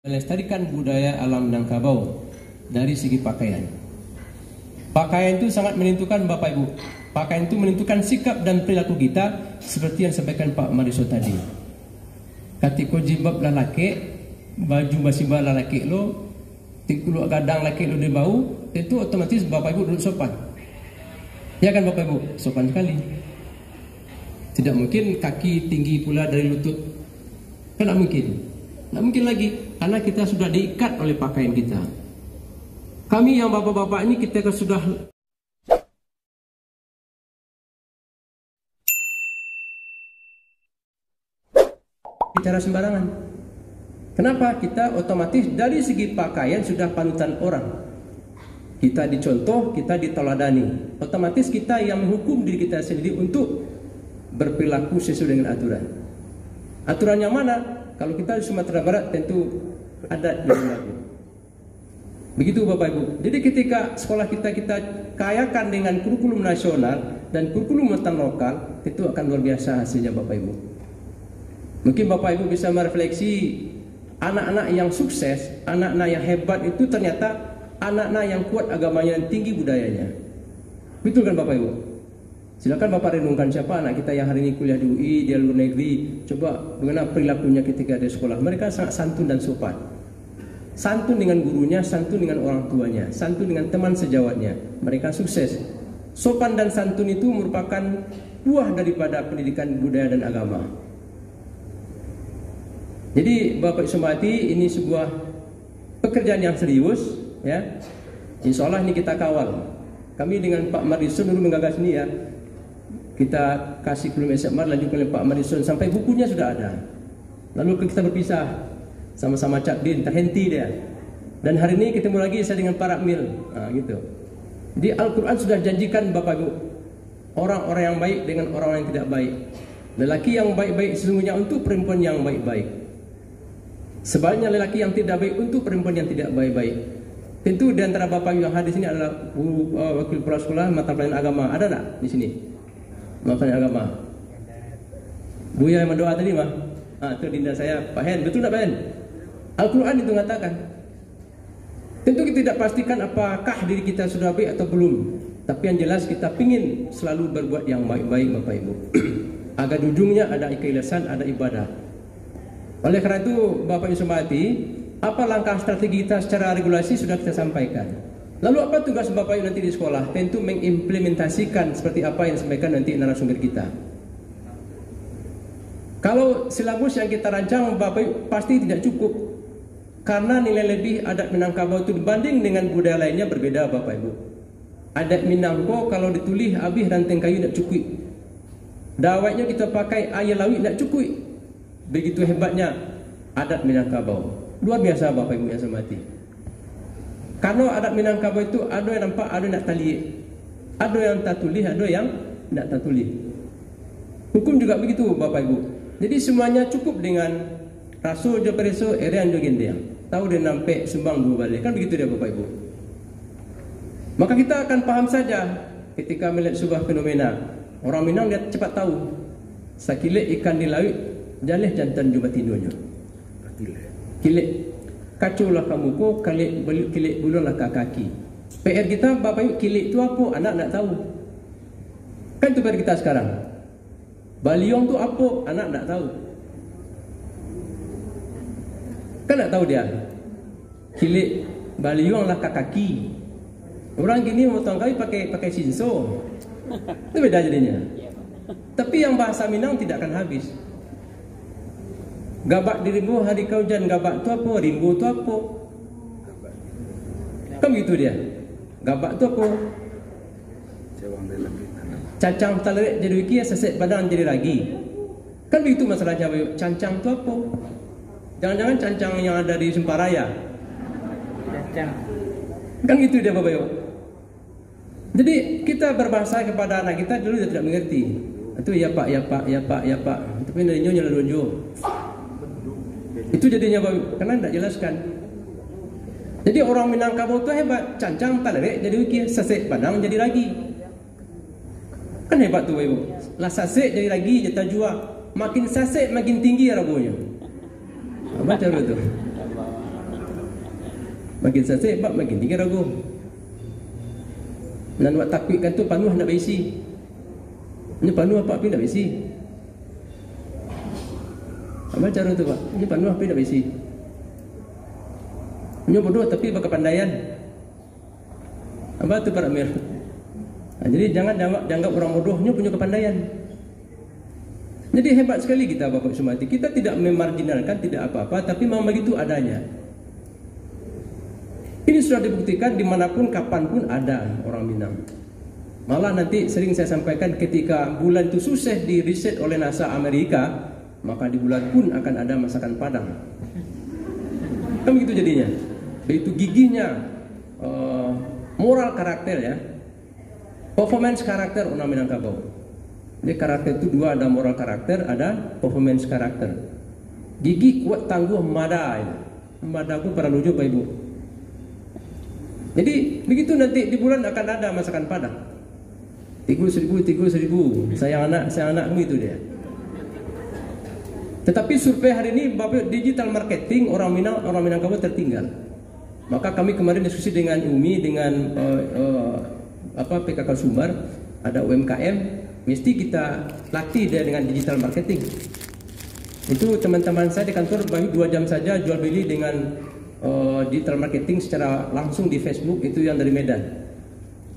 Melestarikan budaya alam Minangkabau dari segi pakaian. Pakaian itu sangat menentukan Bapak Ibu. Pakaian itu menentukan sikap dan perilaku kita seperti yang disampaikan Pak Mariso tadi. Ketika jilbab lalaki, baju basibah lalaki lo, tikulu gadang laki lo di bau, itu otomatis Bapak Ibu duduk sopan. Ya kan Bapak Ibu? Sopan sekali. Tidak mungkin kaki tinggi pula dari lutut. Kan tidak mungkin. Tidak mungkin lagi, karena kita sudah diikat oleh pakaian kita. Kami yang bapak-bapak ini kita sudah bicara sembarangan. Kenapa? Kita otomatis dari segi pakaian sudah panutan orang. Kita dicontoh, kita diteladani. Otomatis kita yang menghukum diri kita sendiri untuk berperilaku sesuai dengan aturan. Aturan yang mana? Kalau kita di Sumatera Barat tentu adat yang berlaku. Begitu Bapak Ibu. Jadi ketika sekolah kita kayakan dengan kurikulum nasional dan kurikulum muatan lokal, itu akan luar biasa hasilnya Bapak Ibu. Mungkin Bapak Ibu bisa merefleksi anak-anak yang sukses, anak-anak yang hebat itu ternyata anak-anak yang kuat agamanya dan tinggi budayanya. Betul kan Bapak Ibu? Silakan Bapak renungkan siapa anak kita yang hari ini kuliah di UI, di luar negeri. Coba bagaimana perilakunya ketika di sekolah. Mereka sangat santun dan sopan. Santun dengan gurunya, santun dengan orang tuanya, santun dengan teman sejawatnya. Mereka sukses. Sopan dan santun itu merupakan buah daripada pendidikan budaya dan agama. Jadi Bapak Ismati, ini sebuah pekerjaan yang serius, ya. Insya Allah ini kita kawal. Kami dengan Pak Marison dulu menggagas ini ya. Kita kasih kurikulum SMA lanjutkan oleh Pak Marison sampai bukunya sudah ada. Lalu kita berpisah sama-sama Cak Din, terhenti dia. Dan hari ini ketemu lagi saya dengan Pak Rakmil, gitu. Di Al-Quran sudah janjikan Bapak Ibu, orang-orang yang baik dengan orang yang tidak baik. Lelaki yang baik-baik sesungguhnya untuk perempuan yang baik-baik. Sebaliknya lelaki yang tidak baik untuk perempuan yang tidak baik-baik. Tentu di antara Bapak yang hadir sini adalah wakil kepala sekolah mata pelajaran agama. Ada tak di sini? Mata pelajaran agama. Buya yang mendoa tadi mah. Itu dinda saya, Pak Hen. Betul tak Pak Hen? Al-Quran itu mengatakan. Tentu kita tidak pastikan apakah diri kita sudah baik atau belum. Tapi yang jelas kita ingin selalu berbuat yang baik-baik Bapak Ibu. Agar ujungnya ada keikhlasan, ada ibadah. Oleh karena itu Bapak Ibu Semati, apa langkah strategi kita secara regulasi sudah kita sampaikan. Lalu apa tugas Bapak Ibu nanti di sekolah? Tentu mengimplementasikan seperti apa yang disampaikan nanti narasumber kita. Kalau silabus yang kita rancang Bapak Ibu pasti tidak cukup. Karena nilai lebih adat Minangkabau itu dibanding dengan budaya lainnya berbeda Bapak Ibu. Adat Minangkabau kalau ditulis habis ranting kayu tidak cukup. Dawetnya kita pakai air laut tidak cukup. Begitu hebatnya adat Minangkabau. Luar biasa Bapak Ibu yang saya hormati. Karena adat Minangkabau itu ada yang nampak, ada yang nak tali. Ada yang tak tulis, ada yang tidak tak tulis. Hukum juga begitu Bapak Ibu. Jadi semuanya cukup dengan rasul jo pereso erean jo gendeng. Tahu dia nampak sumbang dua balik. Kan begitu dia Bapak Ibu. Maka kita akan paham saja ketika melihat sebuah fenomena. Orang Minang dia cepat tahu. Sakilik ikan di laut, jalih jantan jumpa tidurnya. Kilik kaculah kamu ko, kilik bululah kaki. PR kita Bapak Ibu, kilik itu apa? Anak tak tahu. Kan itu PR kita sekarang. Baliong tu apa? Anak tak tahu. Kan tak tahu dia. Kilik baliong lah kaki. Orang gini mau tuang kali pakai sinso. Itu beda jadinya. Tapi yang bahasa Minang tidak akan habis. Gabak di rimbu hari kaujan, gabak tu apa? Rimbu tu apa? Kan begitu dia. Gabak tu apa? Cacang talerek jadi wiki, sesek badan jadi ragi. Kan begitu masalahnya. Cancang tu apa? Jangan-jangan cancang yang ada di Semparaya. Kan gitu dia Bapak Ibu. Jadi kita berbahasa kepada anak kita dulu dia tidak mengerti. Itu ya Pak, ya Pak, ya Pak, ya Pak. Tapi dari nyonya lonjo. Itu jadinya Bapak Ibu, karena tidak jelaskan. Jadi orang Minangkabau itu hebat. Cancang talerek jadi wiki, sesek padang jadi ragi. Kan hebat tuh Bapak Ibu. Lah sesek jadi ragi, jatah jua. Makin sesek makin tinggi ragunya. Baca dulu tuh. Makin selesai, bab makin tinggi ragu. Dan buat takwikkan tu panuh nak berisi. Ini panuh apa nak berisi? Apa cara tu Pak? Ini panuh apa nak berisi? Ini bodoh tapi berkepandaian. Apa tu Pak Amir? Jadi jangan dianggap orang bodoh, ini punya kepandaian. Jadi hebat sekali kita Bapak Sumati. Kita tidak memarginalkan, tidak apa-apa, tapi memang begitu adanya. Ini sudah dibuktikan dimanapun, kapanpun ada orang Minang. Malah nanti sering saya sampaikan ketika bulan itu sukses di riset oleh NASA Amerika, maka di bulan pun akan ada masakan Padang. Kan begitu jadinya. Begitu gigihnya moral karakter ya, performance karakter orang Minangkabau. Jadi karakter itu dua, ada moral karakter, ada performance karakter. Gigih, kuat, tangguh, mada. Mada pun para lucu Pak Ibu. Jadi begitu nanti di bulan akan ada masakan Padang. 3.000. Sayang anak itu dia. Tetapi survei hari ini Bapak digital marketing orang Minangkabau tertinggal. Maka kami kemarin diskusi dengan Umi, dengan PKK Sumbar, ada UMKM, mesti kita latih dia dengan digital marketing. Itu teman-teman saya di kantor baru 2 jam saja jual beli dengan digital marketing secara langsung di Facebook. Itu yang dari Medan.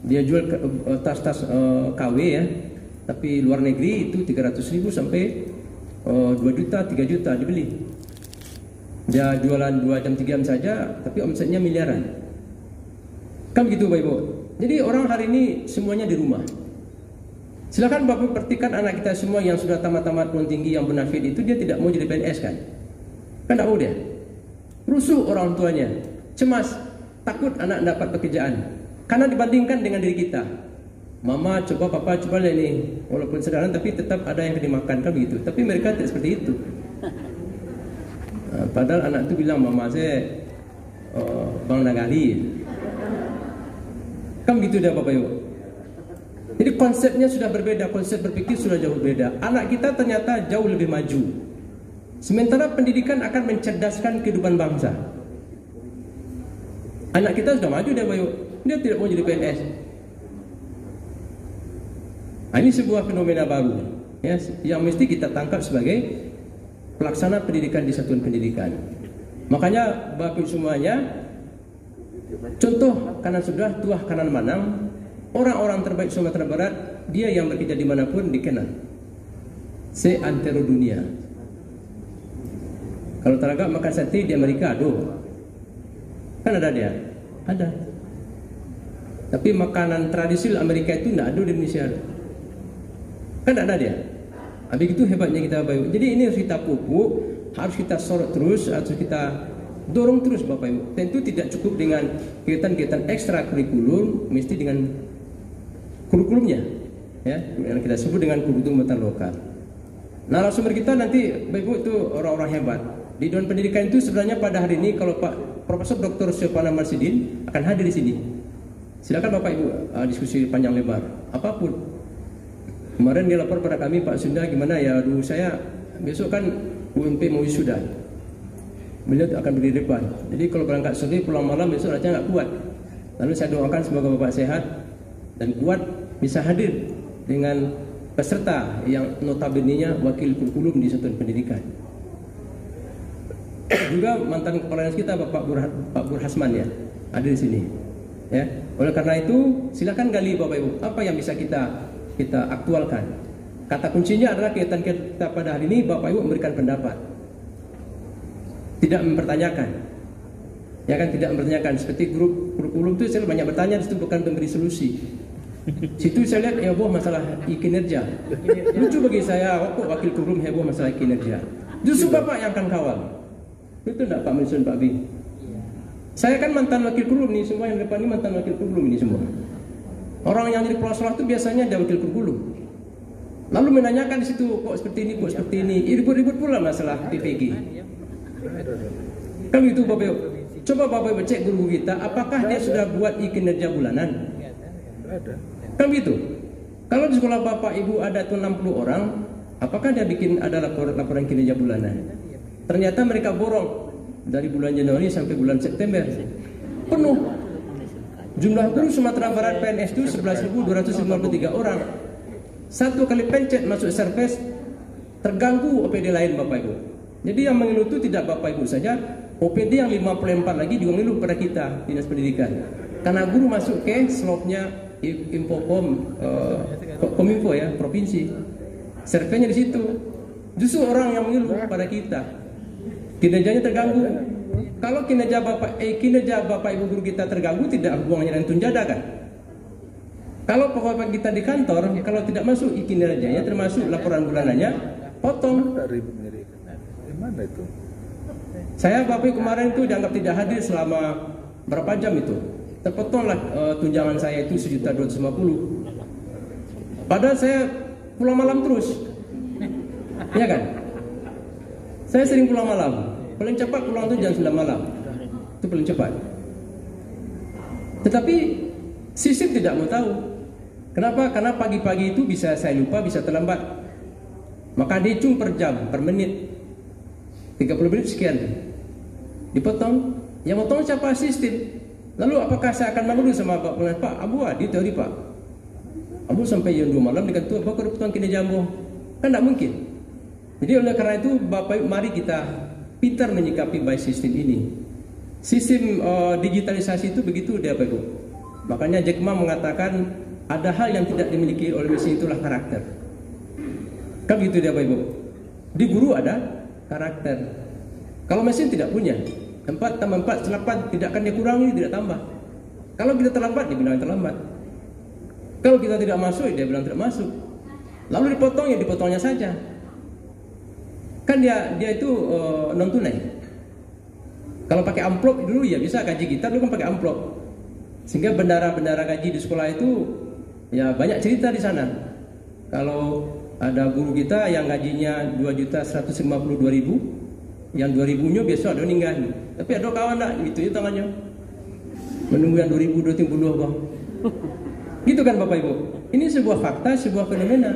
Dia jual tas-tas KW ya, tapi luar negeri itu 300.000 sampai 2 juta, 3 juta dibeli. Dia jualan 2 jam 3 jam saja, tapi omsetnya miliaran. Kan begitu Bapak Ibu. Jadi orang hari ini semuanya di rumah. Silakan Bapak perhatikan anak kita semua yang sudah tamat-tamat perguruan tinggi yang bonafit itu, dia tidak mau jadi PNS kan? Kan tak mau dia. Rusuh orang tuanya, cemas, takut anak dapat pekerjaan. Karena dibandingkan dengan diri kita. Mama coba, papa coba lah ini, walaupun sederhana tapi tetap ada yang dimakan kan begitu. Tapi mereka tidak seperti itu. Padahal anak itu bilang mama saya Bang Nagali. Kan begitu dia Bapak Ibu. Jadi konsepnya sudah berbeda, konsep berpikir sudah jauh berbeda. Anak kita ternyata jauh lebih maju. Sementara pendidikan akan mencerdaskan kehidupan bangsa. Anak kita sudah maju dia Bapak Ibu. Dia tidak mau jadi PNS. Ini sebuah fenomena baru ya, yang mesti kita tangkap sebagai pelaksana pendidikan di satuan pendidikan. Makanya Bapak Ibu semuanya, contoh kanan sebelah, tuah kanan manang, orang-orang terbaik Sumatera Barat, dia yang bekerja dimanapun dikenal se-antero dunia. Kalau teragak makan sate di Amerika, aduh, kan ada dia, ada. Tapi makanan tradisional Amerika itu tidak ada di Indonesia, kan ada dia. Habis itu hebatnya kita Bapak Ibu. Jadi ini harus kita pupuk, harus kita sorot terus, harus kita dorong terus Bapak Ibu. Tentu tidak cukup dengan kegiatan-kegiatan ekstra kurikulum, mesti dengan kurikulumnya, ya, yang kita sebut dengan kurikulum buatan lokal. Narasumber kita nanti Bapak Ibu itu orang-orang hebat. Di Dewan Pendidikan itu sebenarnya pada hari ini kalau Pak Profesor Dr. Syafana Marsidin akan hadir di sini. Silakan Bapak Ibu diskusi panjang lebar, apapun. Kemarin dia lapor pada kami, Pak Sunda gimana ya, aduh saya besok kan UMP mau wisuda. Beliau akan berdiri depan. Jadi kalau berangkat sore pulang malam besok rasanya nggak kuat. Lalu saya doakan semoga Bapak sehat dan kuat bisa hadir dengan peserta yang notabene-nya wakil kurikulum di satuan pendidikan. Juga mantan kepala dinas kita Pak Bur Hasman ya, ada di sini. Ya. Oleh karena itu silakan gali Bapak Ibu apa yang bisa kita aktualkan. Kata kuncinya adalah kegiatan kita pada hari ini Bapak Ibu memberikan pendapat. Tidak mempertanyakan. Ya kan, tidak mempertanyakan. Seperti grup kurikulum itu saya banyak bertanya, itu bukan memberi solusi. Situ saya lihat heboh masalah kinerja. Lucu bagi saya, kok wakil kurikulum heboh masalah kinerja. Justru Bapak yang akan kawal. Itu enggak Pak Mensun, Pak Bing. Saya kan mantan wakil kurikulum nih, semua yang depan ini mantan wakil kurikulum ini semua. Orang yang jadi kepala sekolah itu biasanya ada wakil kurikulum. Lalu menanyakan di situ, kok seperti ini, kok seperti ini. Ribut-ribut pula masalah PPG. Kan itu Bapak Ibu. Coba Bapak Ibu cek guru kita, apakah dia sudah buat kinerja bulanan? Kan gitu. Kalau di sekolah Bapak Ibu ada tuh 60 orang, apakah dia bikin ada laporan kinerja bulanan? Ternyata mereka borong dari bulan Januari sampai bulan September. penuh. Jumlah guru Sumatera Barat PNS itu 11.253 orang. Satu kali pencet masuk service terganggu OPD lain Bapak Ibu. Jadi yang mengeluh itu tidak Bapak Ibu saja, OPD yang 54 lagi juga mengeluh pada kita Dinas Pendidikan. Karena guru masuk ke slotnya Infopom, Kominfo ya, provinsi. Surveinya di situ. Justru orang yang mengeluh pada kita, kinerjanya terganggu. Kalau kinerja Bapak Ibu guru kita terganggu, tidak hubungannya dengan tunjada kan? Kalau pokoknya kita di kantor, kalau tidak masuk kinerjanya, termasuk laporan bulanannya, potong. Mana itu? Saya Bapak Ibu kemarin itu dianggap tidak hadir selama berapa jam itu. Terpotonglah tunjangan saya itu 1.250.000. Padahal saya pulang malam terus. Iya kan? Saya sering pulang malam. Paling cepat pulang itu jam 9 malam. Itu paling cepat. Tetapi sistem tidak mau tahu. Kenapa? Karena pagi-pagi itu bisa saya lupa, bisa terlambat. Maka dihitung per jam, per menit. 30 menit sekian. Dipotong. Yang potong siapa? Sistem. Lalu apakah saya akan mengeluh sama Pak Abu Adi teori Pak? Abu sampai jam 2 malam dengan tuh Bapak potong kinerja Abu. Kan tidak mungkin. Jadi oleh karena itu Bapak mari kita pintar menyikapi by sistem ini. Sistem digitalisasi itu begitu dia Bapak Ibu. Makanya Jack Ma mengatakan ada hal yang tidak dimiliki oleh mesin, itulah karakter. Kan begitu dia Bapak Ibu. Di guru ada karakter. Kalau mesin tidak punya, 4 tambah 4 8, tidak akan dia kurangi, tidak tambah. Kalau kita terlambat, dia bilang terlambat. Kalau kita tidak masuk, dia bilang tidak masuk. Lalu dipotong, ya dipotongnya saja. Kan dia itu non tunai. Kalau pakai amplop dulu ya bisa, gaji kita dulu kan pakai amplop. Sehingga bendara-bendara gaji di sekolah itu ya banyak cerita di sana. Kalau ada guru kita yang gajinya 2.152.000, yang 2.000-nya besok ada meninggal. Tapi ada kawan tak, itu ya tangannya. Menunggu yang 2.000, 2.000 bang. Gitu kan Bapak Ibu. Ini sebuah fakta, sebuah fenomena.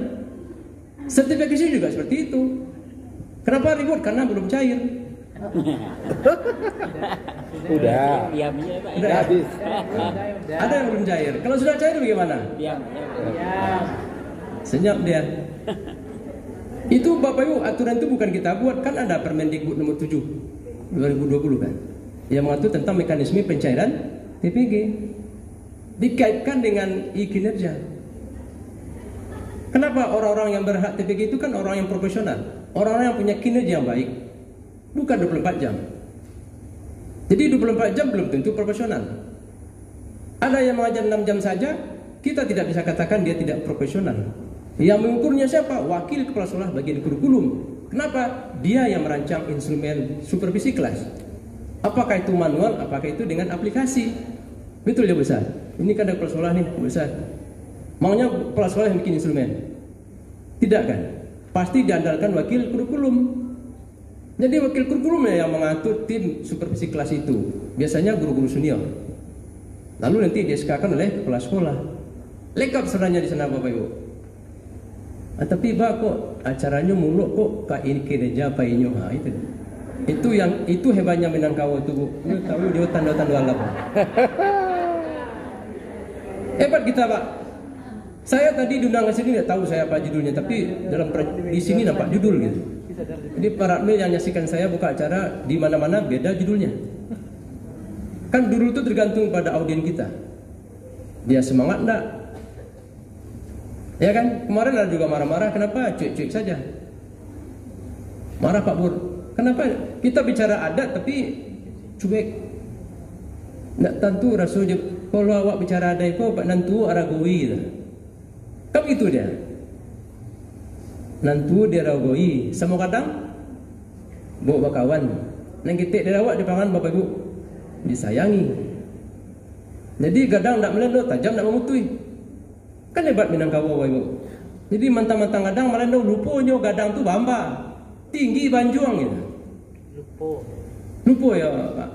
Sertifikasi juga seperti itu. Kenapa ribut? Karena belum cair. Udah habis. Ada yang belum cair. Kalau sudah cair bagaimana? Senyap dia. Itu Bapak Ibu, aturan itu bukan kita buat, kan ada Permendikbud nomor 7 2020 kan, yang mengatur tentang mekanisme pencairan TPG, dikaitkan dengan kinerja. Kenapa orang-orang yang berhak TPG itu kan orang yang profesional, orang-orang yang punya kinerja yang baik, bukan 24 jam. Jadi 24 jam belum tentu profesional. Ada yang mengajar 6 jam saja, kita tidak bisa katakan dia tidak profesional. Yang mengukurnya siapa? Wakil kepala sekolah bagian kurikulum. Kenapa? Dia yang merancang instrumen supervisi kelas. Apakah itu manual, apakah itu dengan aplikasi? Betul ya besar. Ini kan ada kepala sekolah nih besar. Maunya kepala sekolah yang bikin instrumen? Tidak kan? Pasti diandalkan wakil kurikulum. Jadi wakil kurikulumnya yang mengatur tim supervisi kelas itu. Biasanya guru-guru senior. Lalu nanti di-SK-kan oleh kepala sekolah. Lengkap sebenarnya di sana Bapak Ibu. Tapi Pak kok acaranya muluk kok kak ini kinerja Pak Inyo itu hebatnya Minangkabau itu Bu. Lu tahu dia tanda-tanda alam. Hebat kita Pak. Saya tadi diundang ke sini tidak tahu saya apa judulnya, tapi di sini nampak judul gitu. Jadi para admin yang nyaksikan saya buka acara di mana-mana beda judulnya. Kan dulu itu tergantung pada audien kita. Dia semangat enggak? Ya kan? Kemarin ada juga marah-marah, kenapa cuek-cuek saja? Marah Pak Bur. Kenapa kita bicara adat tapi cuek? Enggak tentu rasulnya kalau awak bicara adat itu Pak nantu aragoi gitu. Kan itu dia. Nantu dia aragoi, sama kadang bawa kawan. Nang kita dia awak di pangan Bapak Ibu disayangi. Jadi kadang enggak melendot, tajam enggak memutui. Kan hebat Minangkabau Bapak Ibu. Jadi mantang-mantang gadang melendong luponya gadang tu bamba. Tinggi banjuang gitu. Lupo ya Pak.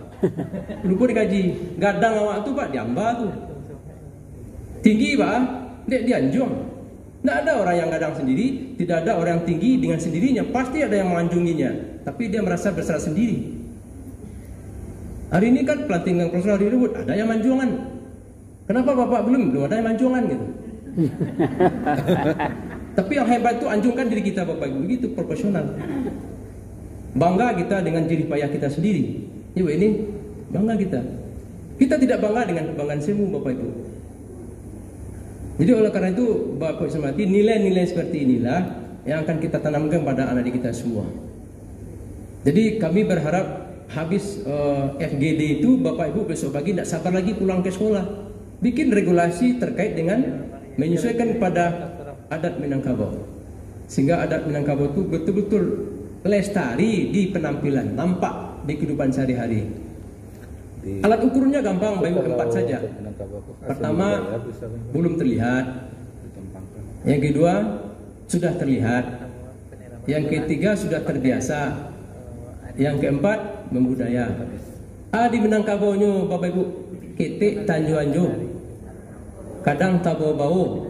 Lupo dikaji. Gadang awak tu Pak diamba tu. Tinggi Pak, dia dianjung. Tidak ada orang yang gadang sendiri, tidak ada orang yang tinggi dengan sendirinya. Pasti ada yang menganjunginya, tapi dia merasa berserah sendiri. Hari ini kan pelantikan profesional diribut, ada yang manjongan. Kenapa Bapak belum? Belum ada yang manjongan gitu. Tapi yang hebat itu anjungkan diri kita Bapak Ibu, begitu profesional. Bangga kita dengan jerih payah kita sendiri. Ibu ini bangga kita. Kita tidak bangga dengan kebanggaan semu Bapak Ibu. Jadi oleh karena itu Bapak Ibu hormati, nilai-nilai seperti inilah yang akan kita tanamkan pada anak didik kita semua. Jadi kami berharap habis FGD itu Bapak Ibu besok pagi tidak sabar lagi pulang ke sekolah. Bikin regulasi terkait dengan menyesuaikan pada adat Minangkabau. Sehingga adat Minangkabau itu betul-betul lestari di penampilan, nampak di kehidupan sehari-hari. Alat ukurnya gampang, Bapak 4 saja. Pertama, belum terlihat. Yang kedua, sudah terlihat. Yang ketiga, sudah terbiasa. Yang keempat, membudaya. Di Minangkabau-nya Bapak Ibu, ketik tanju-anju. Kadang tabo bau.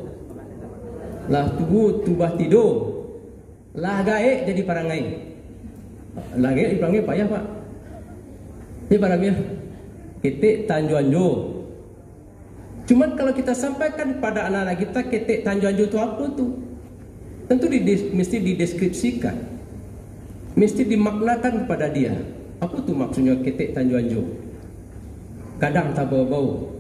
Lah tubuh tubah tidur. Lah gaek jadi parangai. Lah gaek dipanggil payah Pak. Ini parangnya ketik tanju-anju. Cuman kalau kita sampaikan pada anak-anak kita ketik tanju-anju itu apa tuh? Tentu mesti dideskripsikan. Mesti dimaknakan kepada dia. Apa tuh maksudnya ketik tanju-anju? Kadang tabo bau.